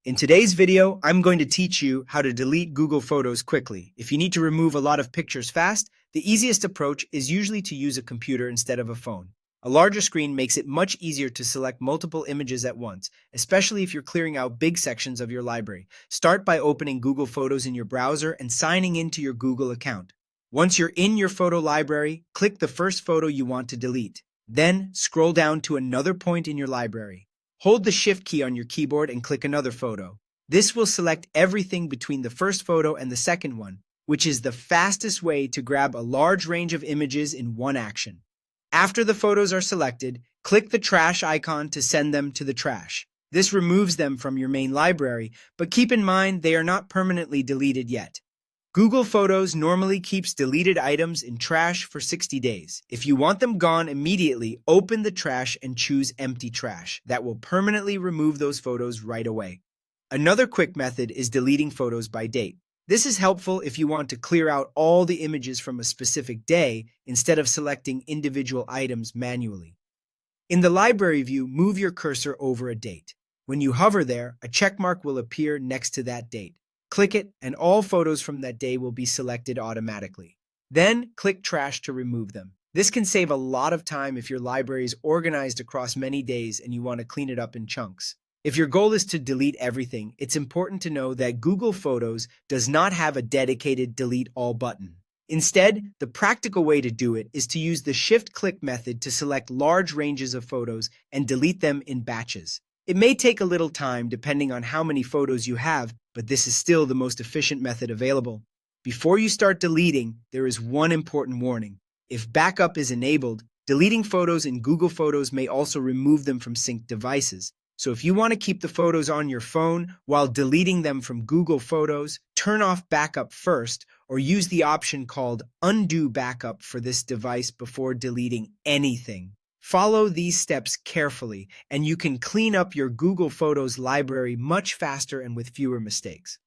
In today's video, I'm going to teach you how to delete Google Photos quickly. If you need to remove a lot of pictures fast, the easiest approach is usually to use a computer instead of a phone. A larger screen makes it much easier to select multiple images at once, especially if you're clearing out big sections of your library. Start by opening Google Photos in your browser and signing into your Google account. Once you're in your photo library, click the first photo you want to delete. Then, scroll down to another point in your library. Hold the Shift key on your keyboard and click another photo. This will select everything between the first photo and the second one, which is the fastest way to grab a large range of images in one action. After the photos are selected, click the trash icon to send them to the trash. This removes them from your main library, but keep in mind they are not permanently deleted yet. Google Photos normally keeps deleted items in trash for 60 days. If you want them gone immediately, open the trash and choose Empty Trash. That will permanently remove those photos right away. Another quick method is deleting photos by date. This is helpful if you want to clear out all the images from a specific day instead of selecting individual items manually. In the library view, move your cursor over a date. When you hover there, a check mark will appear next to that date. Click it, and all photos from that day will be selected automatically. Then, click Trash to remove them. This can save a lot of time if your library is organized across many days and you want to clean it up in chunks. If your goal is to delete everything, it's important to know that Google Photos does not have a dedicated Delete All button. Instead, the practical way to do it is to use the Shift-click method to select large ranges of photos and delete them in batches. It may take a little time depending on how many photos you have, but this is still the most efficient method available. Before you start deleting, there is one important warning. If backup is enabled, deleting photos in Google Photos may also remove them from synced devices. So if you want to keep the photos on your phone while deleting them from Google Photos, turn off backup first or use the option called Undo Backup for this device before deleting anything. Follow these steps carefully, and you can clean up your Google Photos library much faster and with fewer mistakes.